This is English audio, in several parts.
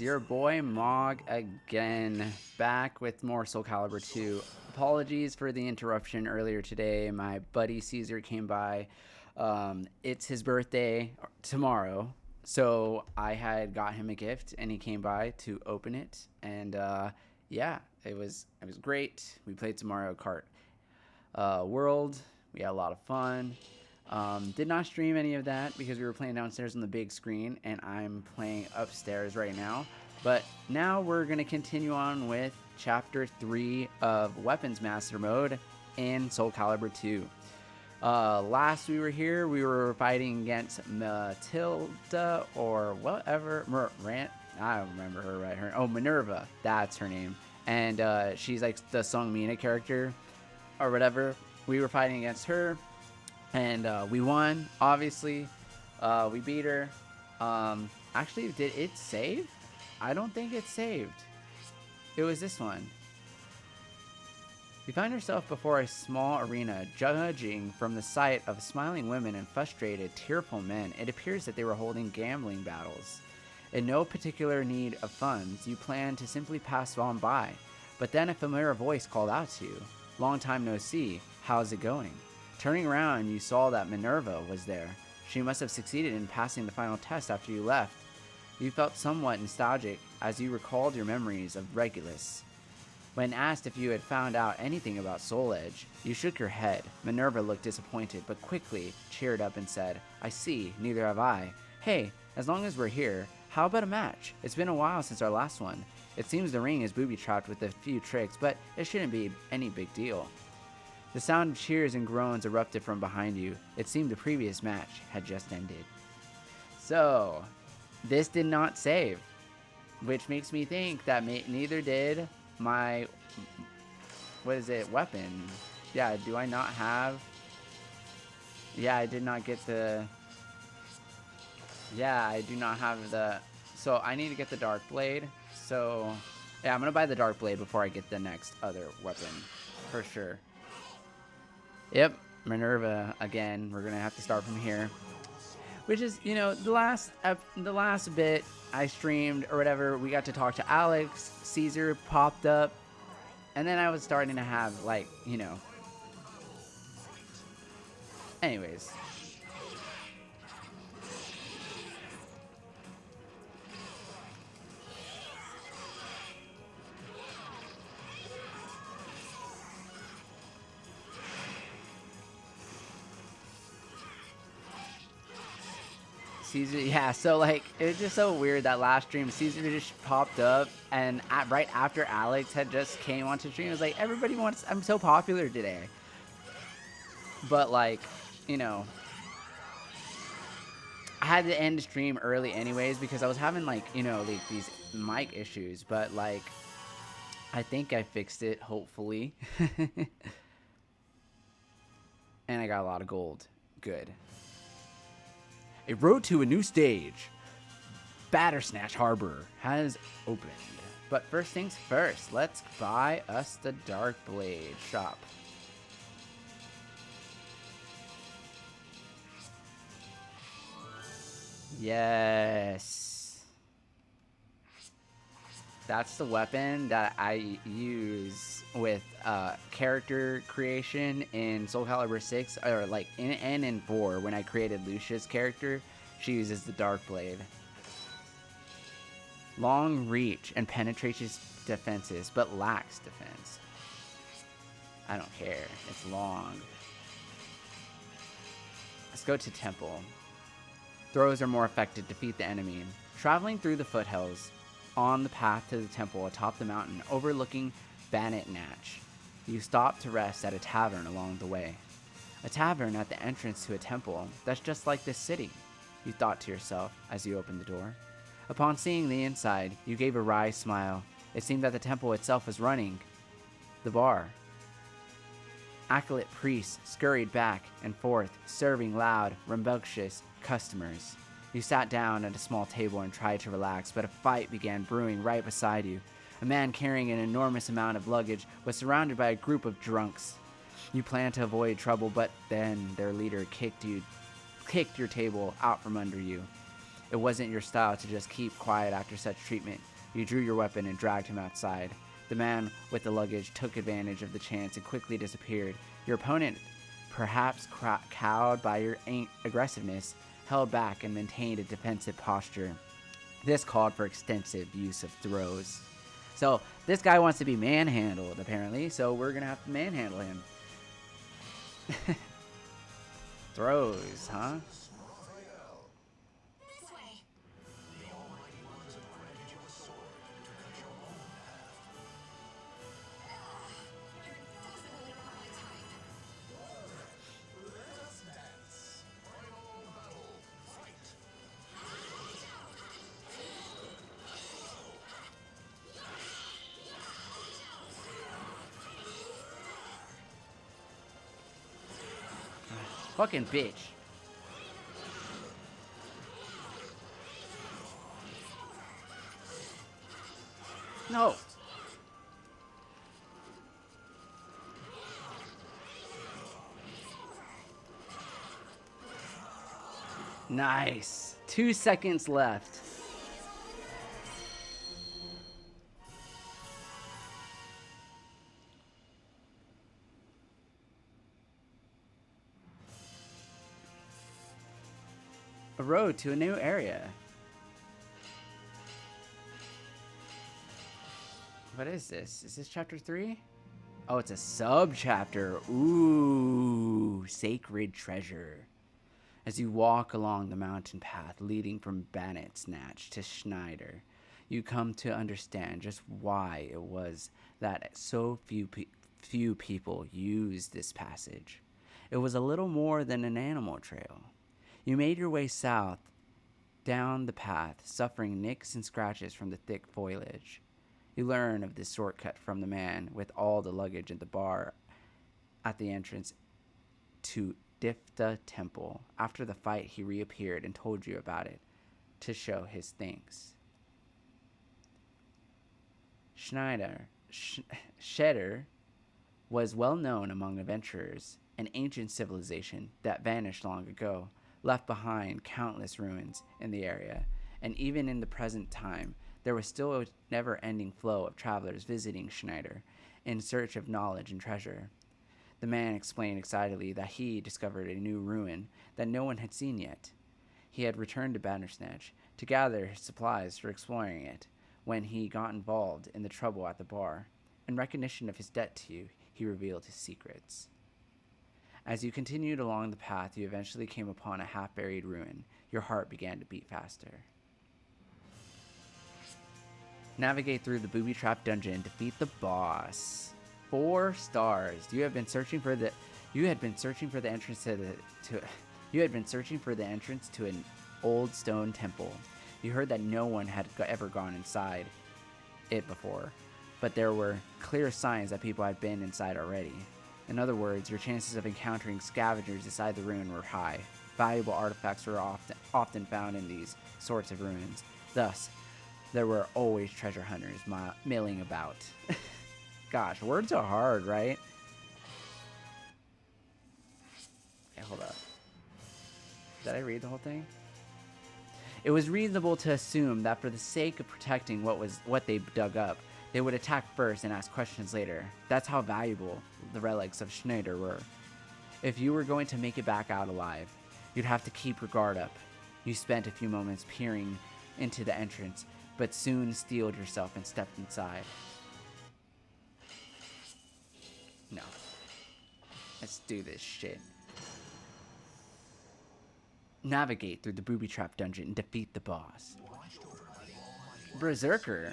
Your boy Mog again, back with more SoulCalibur II. Apologies for the interruption earlier today. My buddy Caesar came by. It's his birthday tomorrow, so I had got him a gift, and he came by to open it. And yeah, it was great. We played some Mario Kart World. We had a lot of fun. Did not stream any of that because we were playing downstairs on the big screen, and I'm playing upstairs right now. But now we're going to continue on with Chapter 3 of Weapons Master Mode in SoulCalibur II. Last we were here, we were fighting against Matilda or whatever. I don't remember her right. Minerva. That's her name. And she's like the Song Mina character or whatever. We were fighting against her. And we won, obviously. We beat her. Actually, did it save? I don't think it saved. It was this one. You find yourself before a small arena, judging from the sight of smiling women and frustrated, tearful men. It appears that they were holding gambling battles. In no particular need of funds, you plan to simply pass on by. But then a familiar voice called out to you. Long time no see. How's it going? Turning around, you saw that Minerva was there. She must have succeeded in passing the final test after you left. You felt somewhat nostalgic as you recalled your memories of Regulus. When asked if you had found out anything about Soul Edge, you shook your head. Minerva looked disappointed, but quickly cheered up and said, I see, neither have I. Hey, as long as we're here, how about a match? It's been a while since our last one. It seems the ring is booby-trapped with a few tricks, but it shouldn't be any big deal. The sound of cheers and groans erupted from behind you. It seemed the previous match had just ended. So, this did not save, which makes me think that neither did my, weapon. Yeah, do I not have, I did not get the, I do not have the, so I need to get the Dark Blade. So, yeah, I'm going to buy the Dark Blade before I get the next other weapon, for sure. Yep, Minerva again. We're gonna have to start from here, which is, the last bit I streamed or whatever. We got to talk to Alex. Caesar popped up, and then I was starting to have Anyways. Caesar, yeah, so it was just so weird that last stream, Caesar just popped up, and right after Alex had just came onto stream, it was like, everybody wants, I'm so popular today. But I had to end the stream early anyways, because I was having these mic issues, but I think I fixed it, hopefully. And I got a lot of gold. Good. A road to a new stage, Battersnatch Harbor, has opened. But first things first, let's buy us the Dark Blade shop. Yes. That's the weapon that I use with character creation in SoulCalibur VI, or in 4 when I created Lucia's character. She uses the Dark Blade. Long reach and penetrates defenses, but lacks defense. I don't care. It's long. Let's go to Temple. Throws are more effective to defeat the enemy. Traveling through the foothills, on the path to the temple atop the mountain overlooking Bannock Natch, you stop to rest at a tavern along the way. A tavern at the entrance to a temple that's just like this city, you thought to yourself as you opened the door. Upon seeing the inside, you gave a wry smile. It seemed that the temple itself was running the bar. Acolyte priests scurried back and forth, serving loud, rambunctious customers. You sat down at a small table and tried to relax, but a fight began brewing right beside you. A man carrying an enormous amount of luggage was surrounded by a group of drunks. You planned to avoid trouble, but then their leader kicked your table out from under you. It wasn't your style to just keep quiet after such treatment. You drew your weapon and dragged him outside. The man with the luggage took advantage of the chance and quickly disappeared. Your opponent, perhaps cowed by your aggressiveness, held back and maintained a defensive posture. This called for extensive use of throws. So this guy wants to be manhandled, apparently, so we're going to have to manhandle him. Throws, huh? Fucking bitch. No. Nice. 2 seconds left. A road to a new area. What is this? Is this chapter 3? Oh, it's a subchapter. Ooh, sacred treasure. As you walk along the mountain path leading from Bannocksnatch to Schneider, you come to understand just why it was that so few people used this passage. It was a little more than an animal trail. You made your way south down the path, suffering nicks and scratches from the thick foliage. You learn of this shortcut from the man with all the luggage at the bar at the entrance to Difta Temple. After the fight, he reappeared and told you about it to show his thanks. Shedder was well known among adventurers, an ancient civilization that vanished long ago, left behind countless ruins in the area, and even in the present time, there was still a never-ending flow of travelers visiting Schneider in search of knowledge and treasure. The man explained excitedly that he discovered a new ruin that no one had seen yet. He had returned to Bandersnatch to gather his supplies for exploring it when he got involved in the trouble at the bar. In recognition of his debt to you, he revealed his secrets. As you continued along the path, you eventually came upon a half-buried ruin. Your heart began to beat faster. Navigate through the booby-trapped dungeon and defeat the boss. 4 stars. You had been searching for the entrance to an old stone temple. You heard that no one had ever gone inside it before, but there were clear signs that people had been inside already. In other words, your chances of encountering scavengers inside the ruin were high. Valuable artifacts were often found in these sorts of ruins. Thus, there were always treasure hunters milling about. Gosh, words are hard, right? Okay, hold up. Did I read the whole thing? It was reasonable to assume that for the sake of protecting what they dug up, they would attack first and ask questions later. That's how valuable the relics of Schneider were. If you were going to make it back out alive, you'd have to keep your guard up. You spent a few moments peering into the entrance, but soon steeled yourself and stepped inside. No. Let's do this shit. Navigate through the booby-trap dungeon and defeat the boss. Berserker.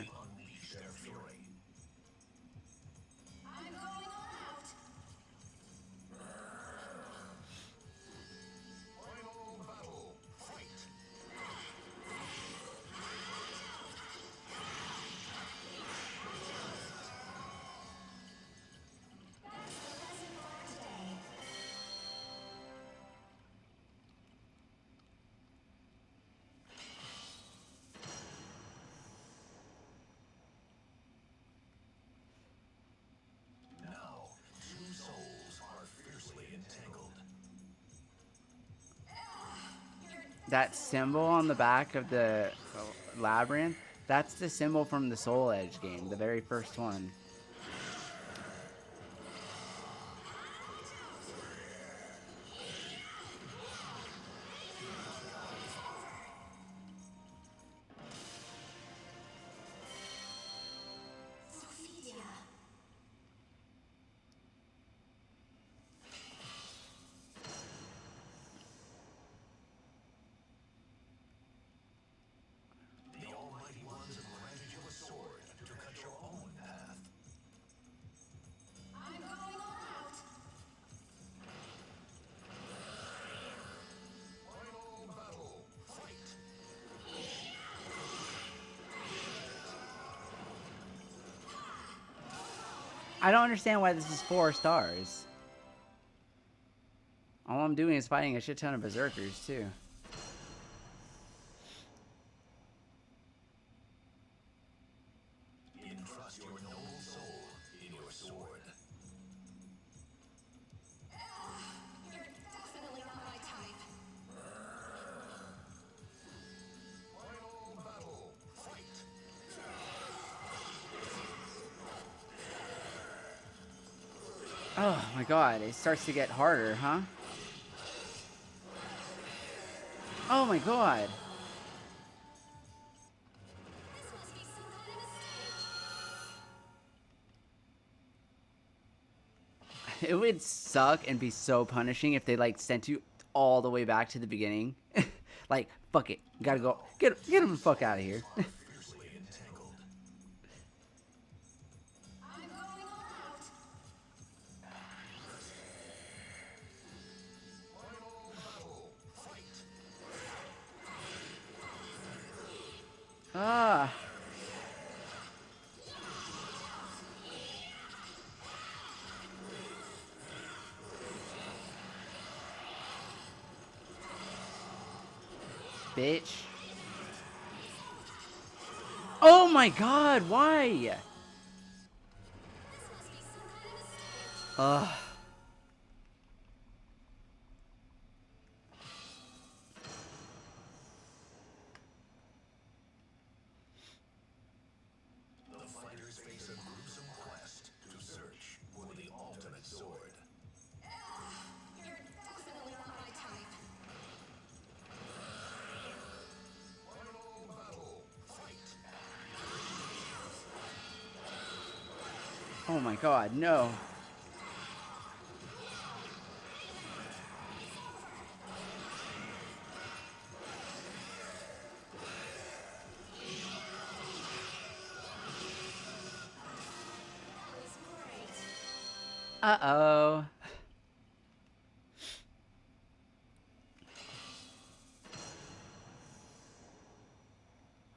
that symbol on the back of the labyrinth, that's the symbol from the Soul Edge game, the very first one. I don't understand why this is 4 stars. All I'm doing is fighting a shit ton of berserkers, too. Entrust your noble soul in your sword. You're definitely not my type. Final battle, fight! Oh my god, it starts to get harder, huh? Oh my god. This must be some kind of mistake. It would suck and be so punishing if they like sent you all the way back to the beginning. Like, fuck it, gotta go. Get him the fuck out of here. Fiercely entangled. I'm going all out. Final battle, fight! Ah. Bitch. Oh my god, why? This must be some kind of mistake. Ugh. The fighters face a gruesome quest to search for the ultimate sword. You're definitely not my type. Final battle, fight! Oh my god, no. That was great. Uh-oh.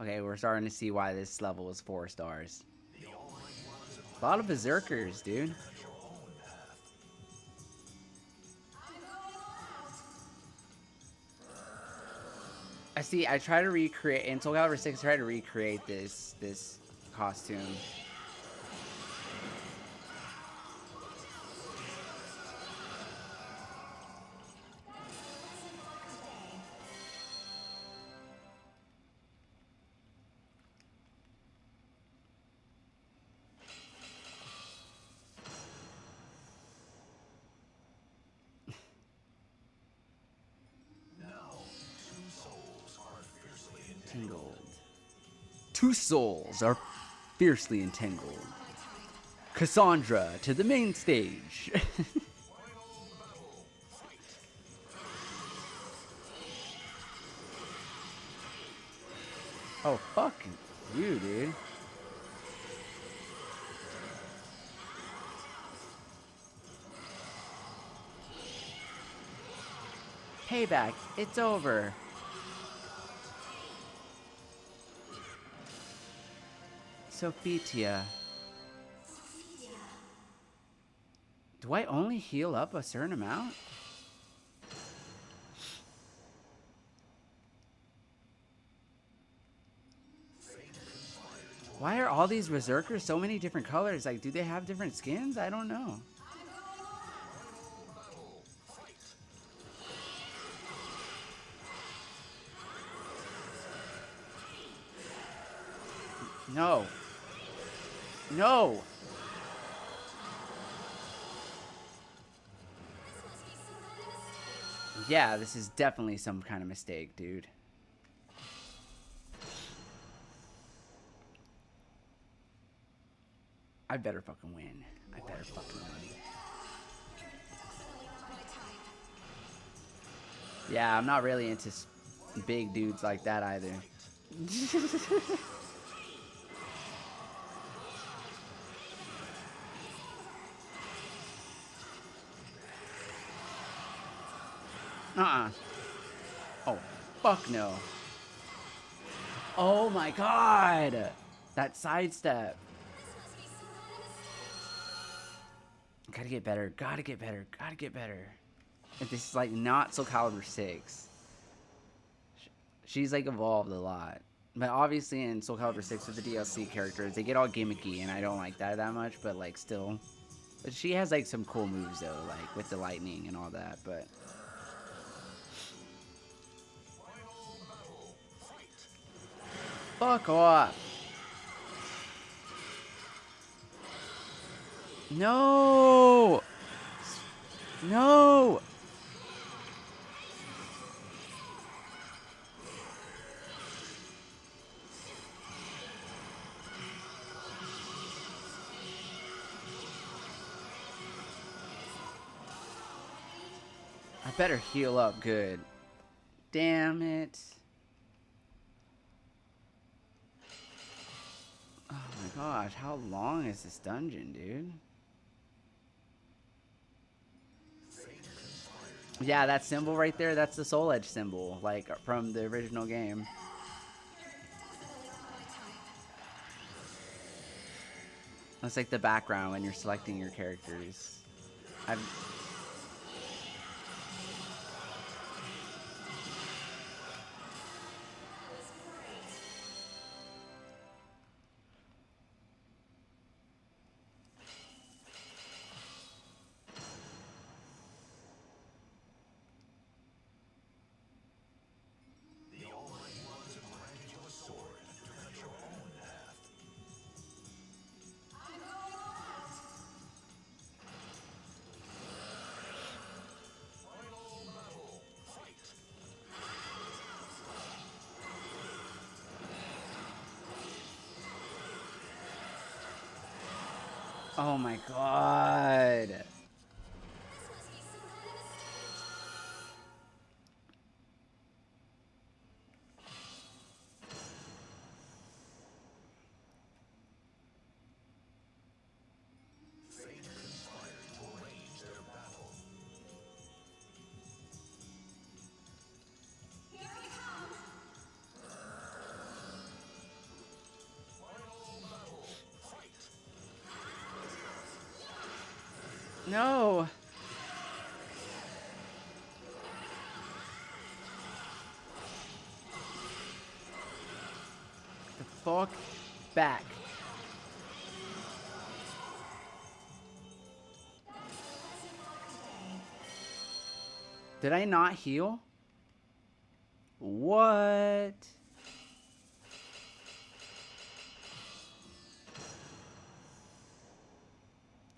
Okay, we're starting to see why this level is 4 stars. A lot of berserkers, dude. I'm going all out. I see. I try to recreate in SoulCalibur 6. I try to recreate this costume. Lesson learned today. Now, two souls are fiercely entangled. Tangled. 2 souls are fiercely entangled. My type. Cassandra to the main stage. Final battle, fight! Oh, fuck you, dude. Payback. It's over. Sophitia. Sophitia. Do I only heal up a certain amount? Why are all these berserkers so many different colors? Like, do they have different skins? I don't know. No. No. Yeah, this is definitely some kind of mistake, dude. I better fucking win. I better fucking win. Yeah, I'm not really into big dudes like that either. Uh-uh. Oh, fuck no. Oh my god! That sidestep. Gotta get better, gotta get better, gotta get better. If this is like not SoulCalibur VI. She's like evolved a lot. But obviously in SoulCalibur 6 with the DLC characters, they get all gimmicky and I don't like that much, but like still. But she has like some cool moves though, like with the lightning and all that, but fuck off. No! No! I better heal up good. Damn it. Oh my gosh, how long is this dungeon, dude? Yeah, that symbol right there, that's the Soul Edge symbol, like from the original game. That's like the background when you're selecting your characters. I've... Oh my god. No. The fuck back. Did I not heal? What?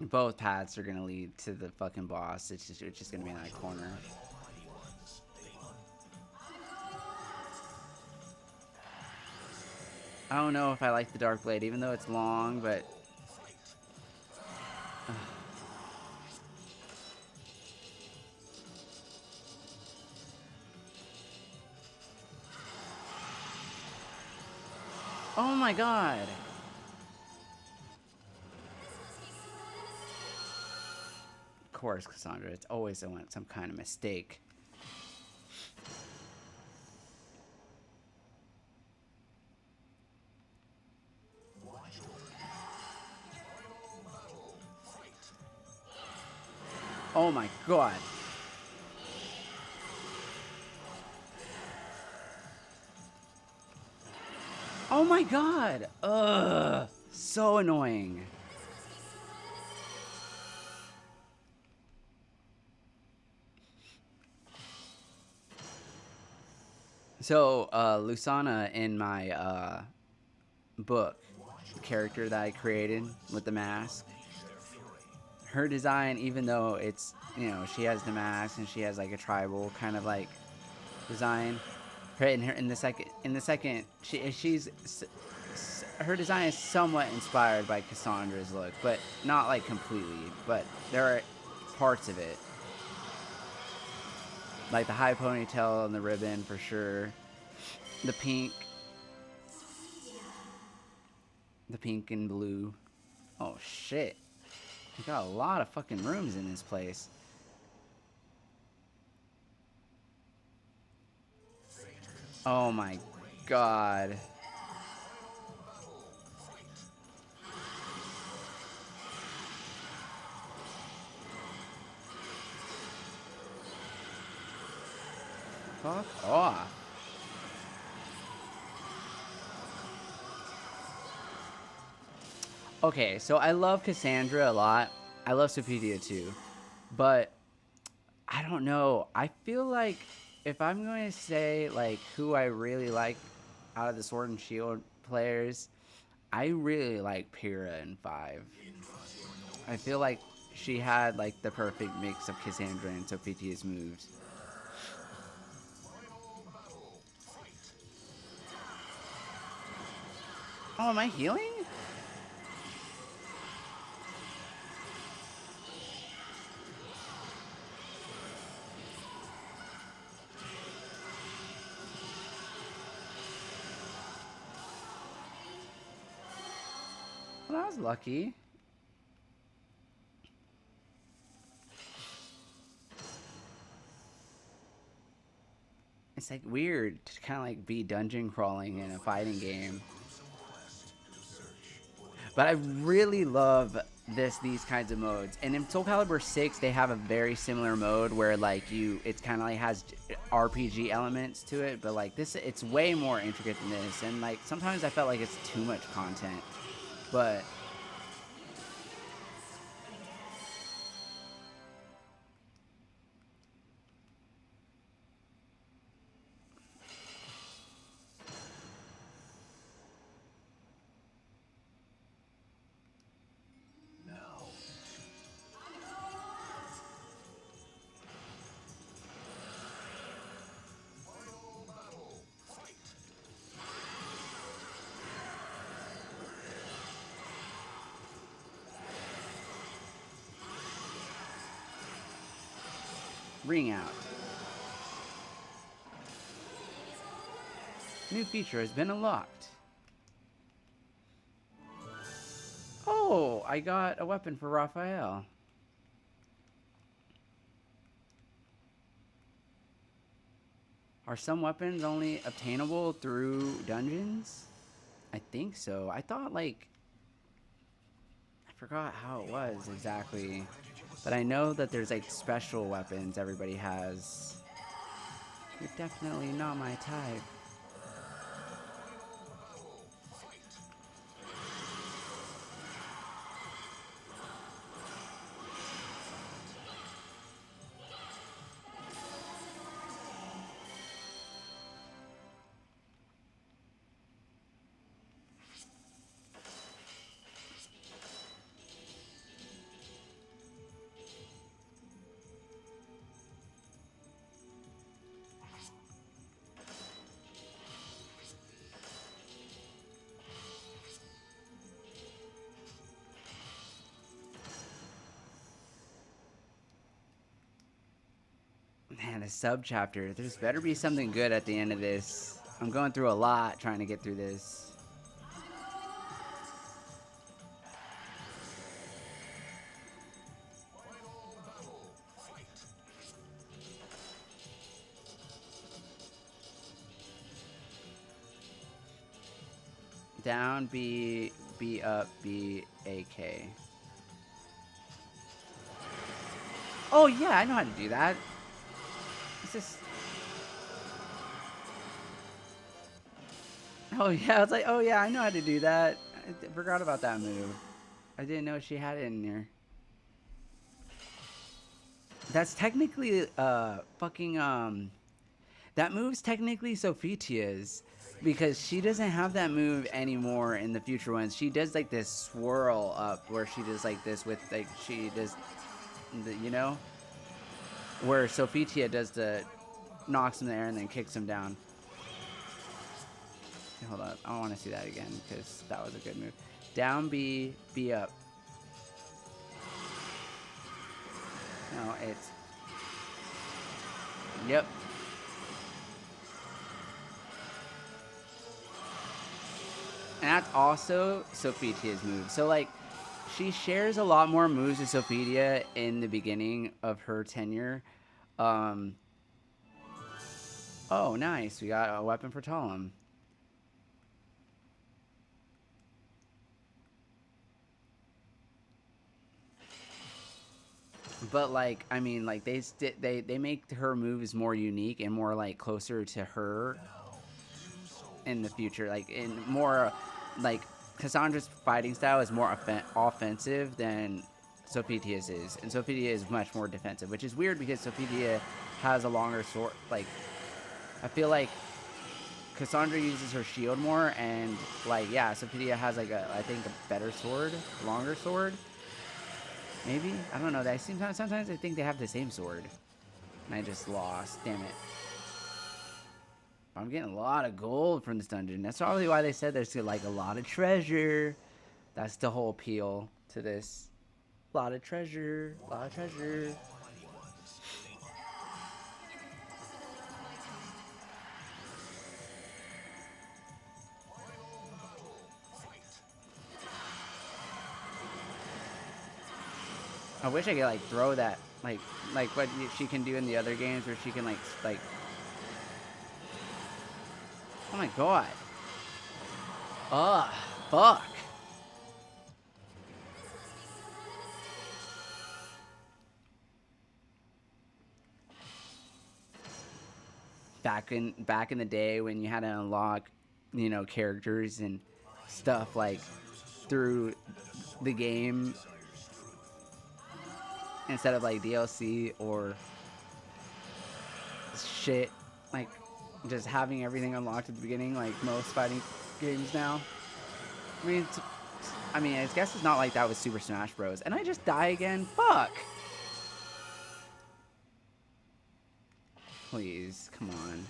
Both paths are gonna lead to the fucking boss. It's just gonna be in that corner. I don't know if I like the Dark Blade, even though it's long, but... Oh my god! Of course, Cassandra. It's always some kind of mistake. Oh my god. Oh my god. Ugh. So annoying. So, Lusana in my book, character that I created with the mask. Her design, even though it's, you know, she has the mask and she has like a tribal kind of like design. In the second, her design is somewhat inspired by Cassandra's look, but not like completely. But there are parts of it, like the high ponytail and the ribbon for sure. The pink and blue. Oh shit! We got a lot of fucking rooms in this place. Oh my god. Fuck off. Okay, so I love Cassandra a lot. I love Sophitia too. But I don't know. I feel like if I'm going to say like who I really like out of the Sword and Shield players, I really like Pyrrha in 5. I feel like she had like the perfect mix of Cassandra and Sophitia's moves. Oh, am I healing? Well, that was lucky. It's like weird to kind of like be dungeon crawling in a fighting game. But I really love these kinds of modes. And in SoulCalibur VI, they have a very similar mode where like it's kind of like has RPG elements to it, but like this, it's way more intricate than this. And like sometimes I felt like it's too much content, but ring out. New feature has been unlocked. Oh, I got a weapon for Raphael. Are some weapons only obtainable through dungeons? I think so. I thought like I forgot how it was exactly. But I know that there's like special weapons everybody has. You're definitely not my type. Man, a subchapter. There's better be something good at the end of this. I'm going through a lot trying to get through this. Down, B, B up, B, A, K. Oh yeah, I know how to do that. It's just... Oh yeah, I was like, oh yeah, I know how to do that. I forgot about that move. I didn't know she had it in there. That's technically, fucking, that move's technically Sophitia's. because she doesn't have that move anymore in the future ones. She does like this swirl up where she does like this with like she does, the, you know, where Sophitia does the knocks him there and then kicks him down. Okay, hold up, I don't want to see that again because that was a good move. Down B, B up. No, it's yep. And that's also Sophitia's move. So like she shares a lot more moves with Sophitia in the beginning of her tenure. Um, oh, nice. We got a weapon for Talum. But like, I mean, like they make her moves more unique and more like closer to her in the future. Like in more like Cassandra's fighting style is more offensive than Sophitia's is, and Sophitia is much more defensive, which is weird because Sophitia has a longer sword. Like I feel like Cassandra uses her shield more, and like yeah, Sophitia has like I think a better sword, longer sword. Maybe I don't know. That sometimes I think they have the same sword, and I just lost. Damn it. I'm getting a lot of gold from this dungeon. That's probably why they said there's like a lot of treasure. That's the whole appeal to this. A lot of treasure. A lot of treasure. I wish I could like throw that like what she can do in the other games where she can like oh my god. Ugh, fuck. Back in the day when you had to unlock, you know, characters and stuff like through the game instead of like DLC or shit, like just having everything unlocked at the beginning, like most fighting games now. I mean, I guess it's not like that with Super Smash Bros. And I just die again. Fuck. Please, come on.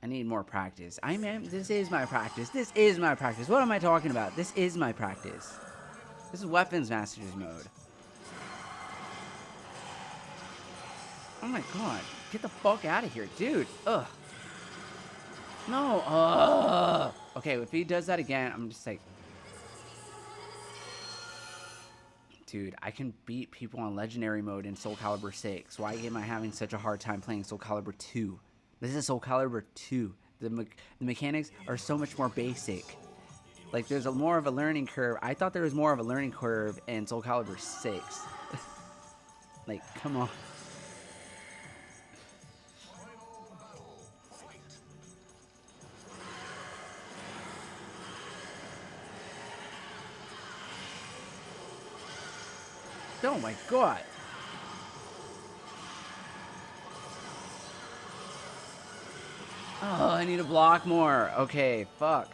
I need more practice. This is my practice. This is my practice. What am I talking about? This is my practice. This is Weapons Masters mode. Oh my god. Get the fuck out of here, dude. Ugh. No. Ugh. Okay, if he does that again, I'm just like... Dude, I can beat people on Legendary mode in SoulCalibur VI. Why am I having such a hard time playing SoulCalibur II? This is SoulCalibur II. The mechanics are so much more basic. Like, there's more of a learning curve. I thought there was more of a learning curve in SoulCalibur VI. Like, come on. Oh my god. Oh, I need to block more. Okay, fuck.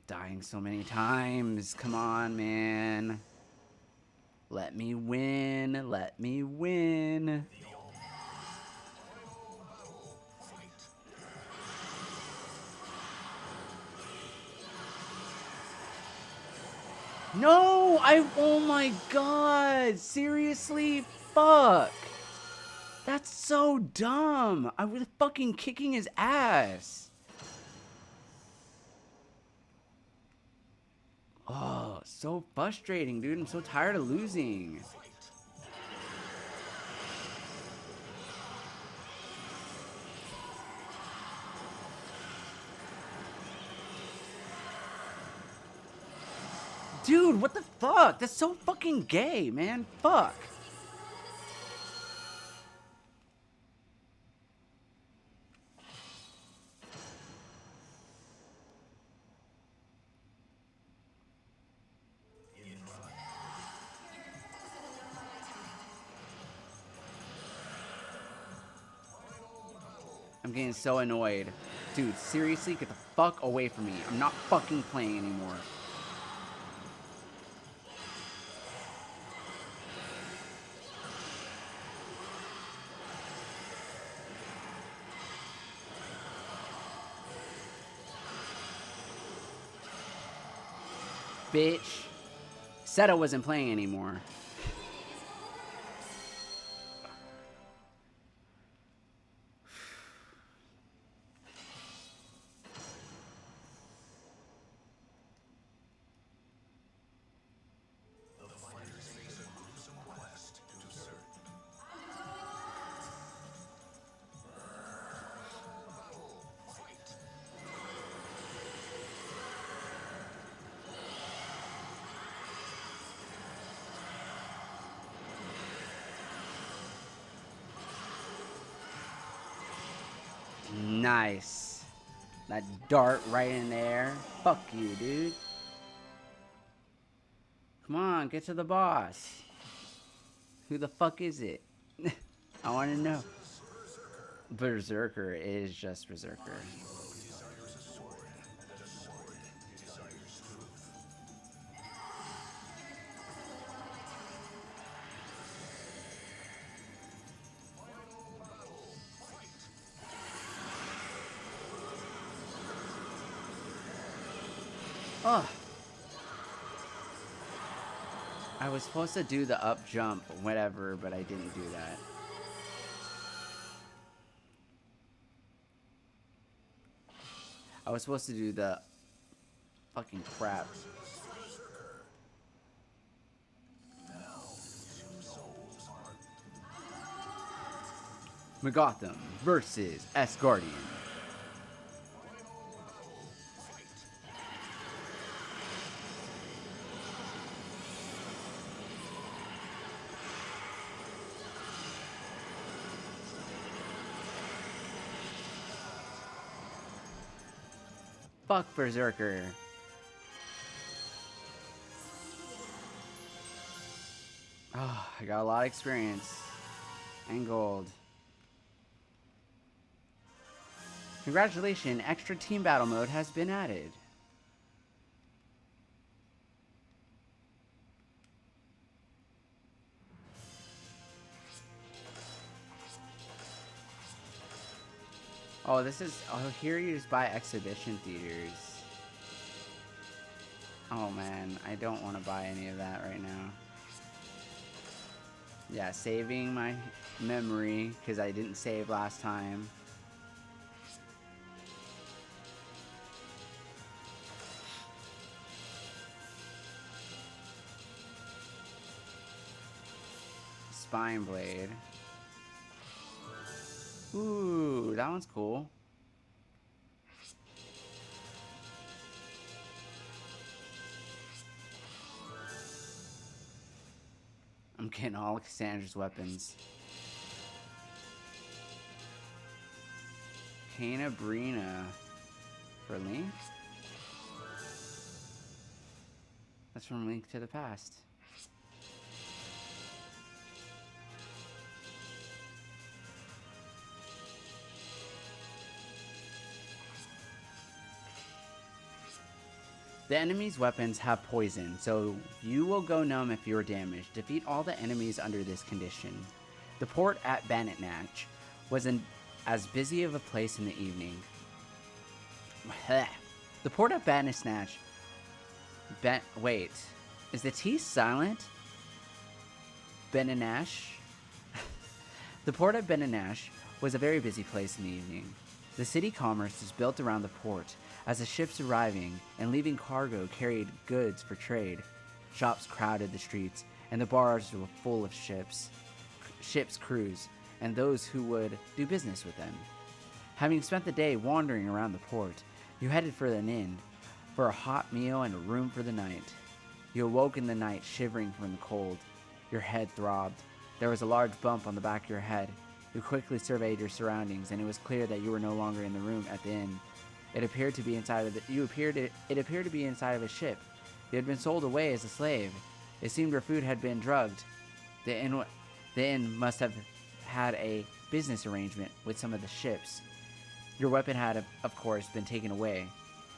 Dying so many times. Come on, man. Let me win. Let me win. No! Oh my god! Seriously? Fuck! That's so dumb! I was fucking kicking his ass! Oh, so frustrating, dude. I'm so tired of losing. Dude, what the fuck? That's so fucking gay, man. Fuck. I'm getting so annoyed. Dude, seriously, get the fuck away from me. I'm not fucking playing anymore. Bitch. Said I wasn't playing anymore. The fighters face a gruesome quest to search. Battle, fight. Nice. That dart right in there. Fuck you, dude. Come on, get to the boss. Who the fuck is it? I want to know. Berserker is just Berserker. Desires a sword, and a sword desires truth. Final battle, fight. Oh. I was supposed to do the up jump, whatever, but I didn't do that. I was supposed to do the fucking crap. Megotham versus Asgardian. Fuck Berserker. Oh, I got a lot of experience. And gold. Congratulations, extra team battle mode has been added. Oh, this is... Oh, here you just buy exhibition theaters. Oh, man. I don't want to buy any of that right now. Yeah, saving my memory, because I didn't save last time. Spine blade. Ooh, that one's cool. I'm getting all of Cassandra's weapons. Canabrina for Link? That's from Link to the Past. The enemy's weapons have poison, so you will go numb if you are damaged. Defeat all the enemies under this condition. The port at Bannocknatch was as busy of a place in the evening. The port at Bannocknatch... Wait. Is the T silent? Bannocknatch? The port at Bannocknatch was a very busy place in the evening. The city commerce is built around the port, as the ships arriving and leaving cargo carried goods for trade. Shops crowded the streets, and the bars were full of ship's crews, and those who would do business with them. Having spent the day wandering around the port, you headed for an inn, for a hot meal and a room for the night. You awoke in the night shivering from the cold. Your head throbbed. There was a large bump on the back of your head. You quickly surveyed your surroundings, and it was clear that you were no longer in the room at the inn. It appeared to be inside of it appeared to be inside of a ship. You had been sold away as a slave. It seemed your food had been drugged. The inn must have had a business arrangement with some of the ships. Your weapon had, of course, been taken away.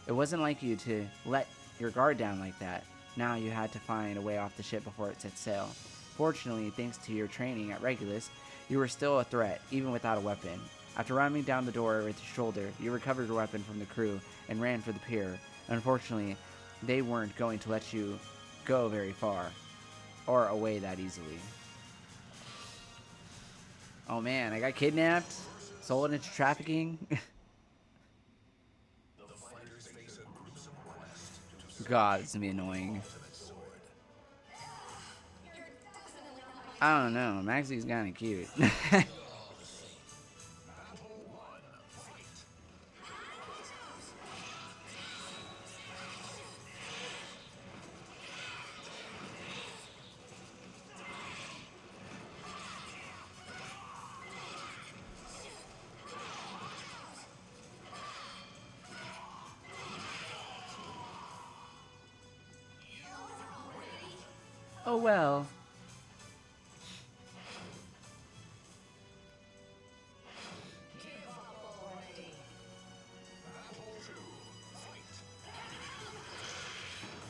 It wasn't like you to let your guard down like that. Now you had to find a way off the ship before it set sail. Fortunately, thanks to your training at Regulus, you were still a threat, even without a weapon. After ramming down the door with your shoulder, you recovered your weapon from the crew and ran for the pier. Unfortunately, they weren't going to let you go very far, or away that easily. Oh man, I got kidnapped, sold into trafficking. God, it's gonna be annoying. I don't know, Maxie's kinda cute. Oh well.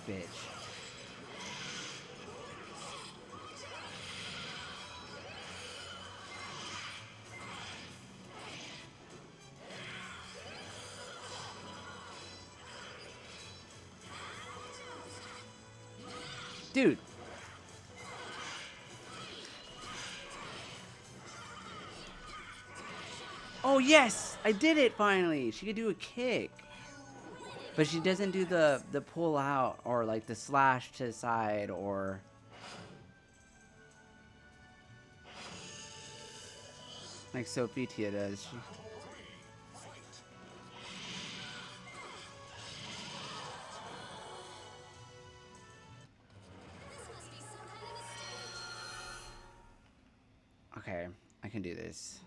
Bitch. Dude. Oh yes! I did it finally! She could do a kick. But she doesn't do the pull out or like the slash to the side or like Sophitia does. Okay, I can do this.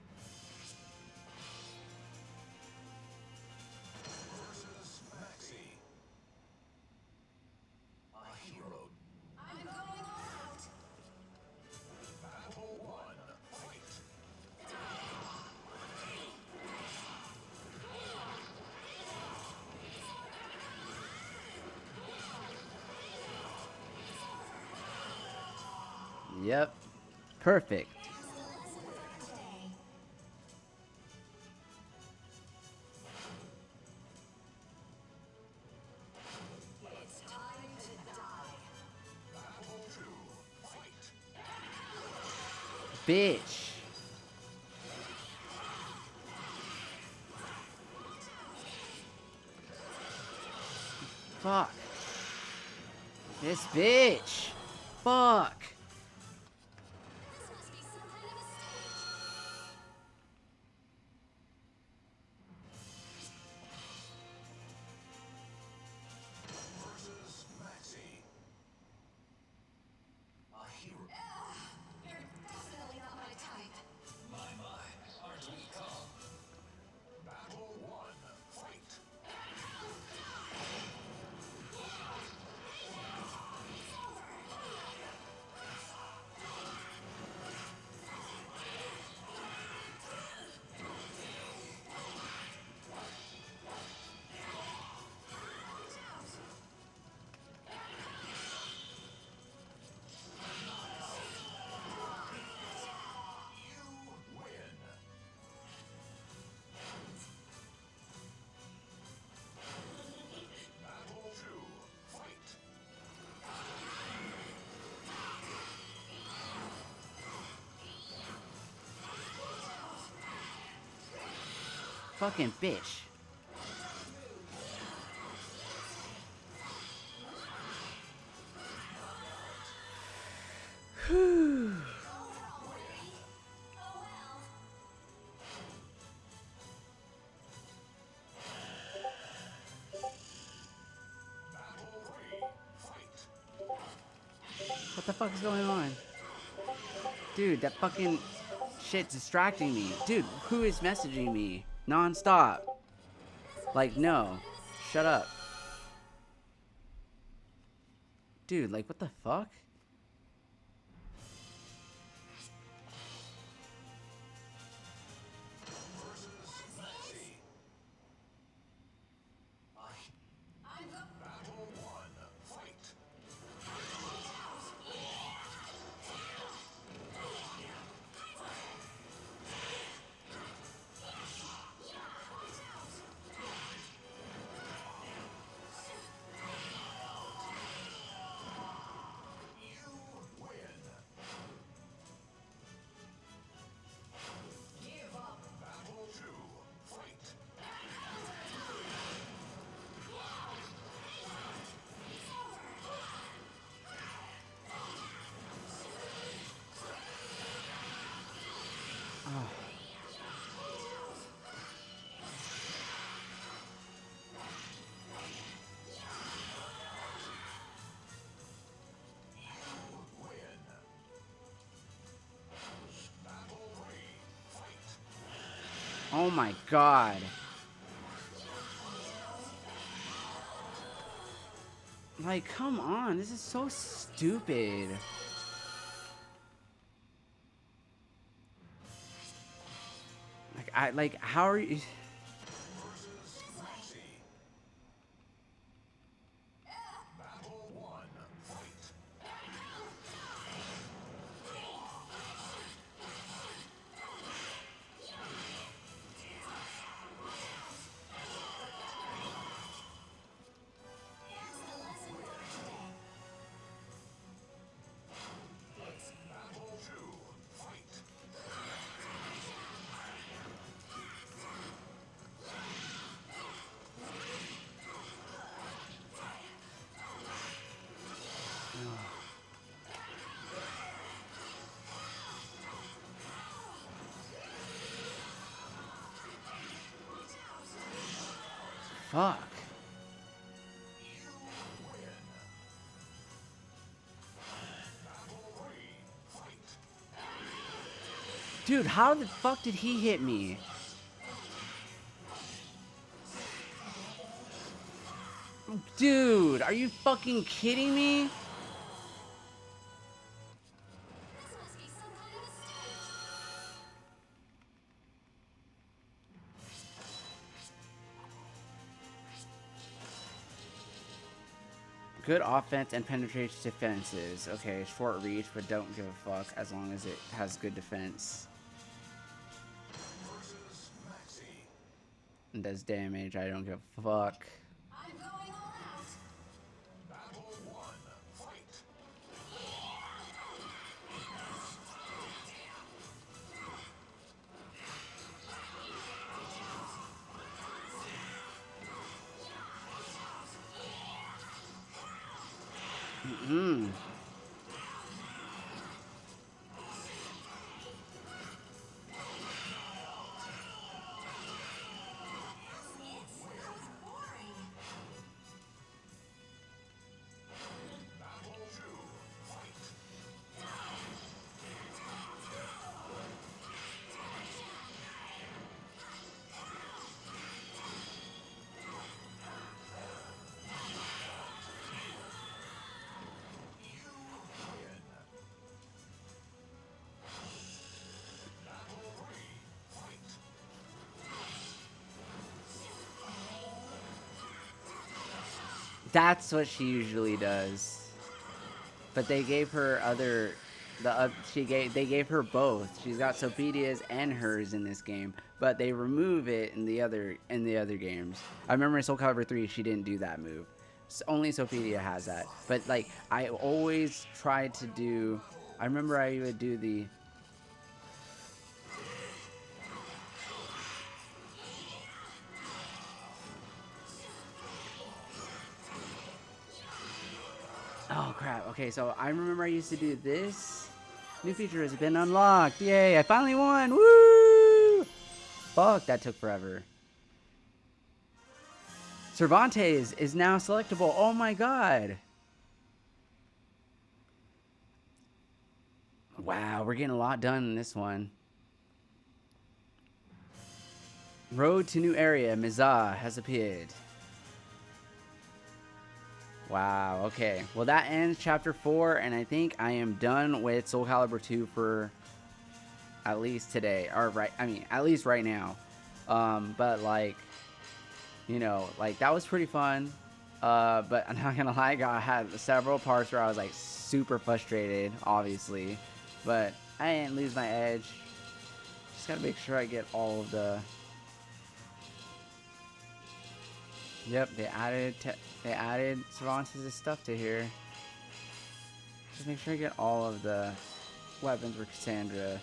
I'm going all out. Yep. Perfect. It's time to die. Bitch. Fuck. This bitch. Fuck. This must be some kind of a stage. You're definitely not my type. Fucking bitch. Whew. Oh well. What the fuck is going on? Dude, that fucking shit's distracting me. Dude, who is messaging me? Non-stop. Like, no. Shut up. Dude, like, what the fuck? Oh my god. Like, come on. This is so stupid. Like, how are you... Battle 1. Fight. Here's the lesson for today. Battle 2. Fight. Fuck. Battle 3. Fight. Dude, how the fuck did he hit me? Dude, are you fucking kidding me? This must be some kind of a stage. Good offense and penetrates defenses. Okay, short reach, but don't give a fuck as long as it has good defense Versus Maxi. and does damage. I don't give a fuck. I'm going all out. Battle 1. Fight. Hmm. Battle 2. Fight. Battle 3. Fight. That's what she usually does. But they gave her they gave her both. She's got Sophitia's and hers in this game, but they remove it in the other games. I remember in SoulCalibur 3 she didn't do that move. Only Sophitia has that. But like I always tried to do, I remember I would do the Oh crap. Okay, so I remember I used to do this. New feature has been unlocked. Yay, I finally won. Woo! Fuck, that took forever. Cervantes is now selectable. Oh my god. Wow, we're getting a lot done in this one. Road to new area, Mizah has appeared. Wow, okay. Well, that ends chapter 4, and I think I am done with SoulCalibur II for at least today. Or at least right now. But like, you know, like that was pretty fun. But I'm not gonna lie, I had several parts where I was like super frustrated, obviously. But I didn't lose my edge. Just gotta make sure I get all of the... Yep, they added Cervantes' stuff to here. Just make sure I get all of the weapons for Cassandra.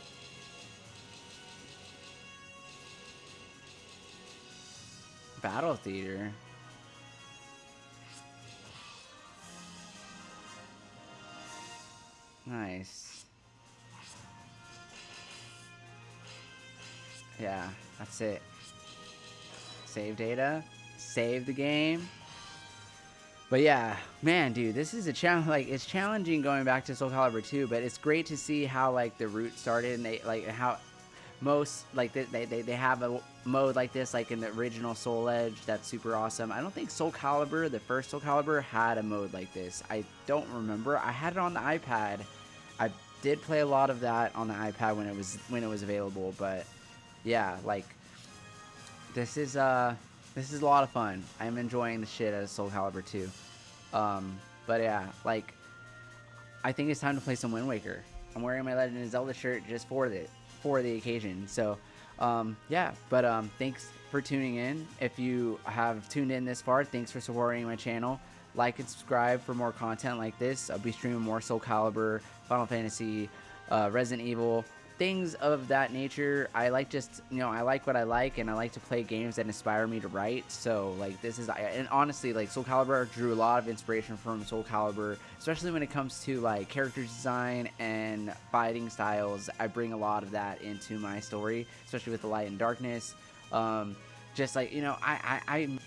Battle theater. Nice. Yeah, that's it. Save data. Save the game. But yeah, man, dude, this is a challenge. Like, it's challenging going back to SoulCalibur 2, but it's great to see how like the route started and they like how most like they have a mode like this like in the original Soul Edge. That's super awesome. I don't think SoulCalibur, the first SoulCalibur, had a mode like this. I don't remember. I had it on the iPad. I did play a lot of that on the iPad when it was available, but yeah, like this is a lot of fun. I'm enjoying the shit out of SoulCalibur 2. But yeah, like I think it's time to play some Wind Waker. I'm wearing my Legend of Zelda shirt just for the occasion. So yeah, but thanks for tuning in. If you have tuned in this far, thanks for supporting my channel. Like and subscribe for more content like this. I'll be streaming more SoulCalibur, Final Fantasy, Resident Evil, things of that nature. I like just, I like what I like, and I like to play games that inspire me to write. So like this is, and honestly, like SoulCalibur drew a lot of inspiration from SoulCalibur, especially when it comes to like character design and fighting styles. I bring a lot of that into my story, especially with the light and darkness. Just like, and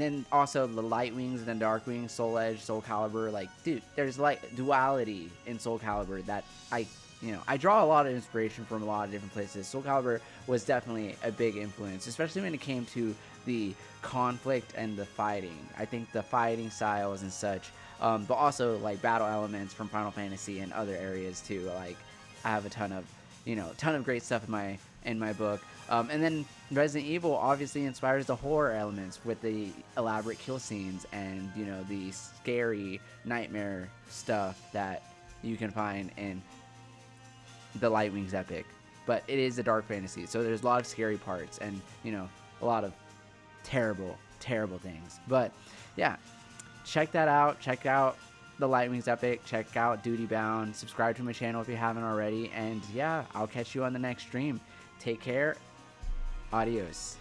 then also the light wings and the dark wings, Soul Edge, SoulCalibur. Like, dude, there's like duality in SoulCalibur that I draw a lot of inspiration from a lot of different places. SoulCalibur was definitely a big influence, especially when it came to the conflict and the fighting. I think the fighting styles and such, but also like battle elements from Final Fantasy and other areas too. Like, I have a ton of great stuff in my book. And then Resident Evil obviously inspires the horror elements with the elaborate kill scenes and the scary nightmare stuff that you can find in the Light Wings epic. But it is a dark fantasy, so there's a lot of scary parts and a lot of terrible things. But yeah, check that out. Check out the Light Wings epic. Check out Duty Bound. Subscribe to my channel if you haven't already. And yeah, I'll catch you on the next stream. Take care. Adios.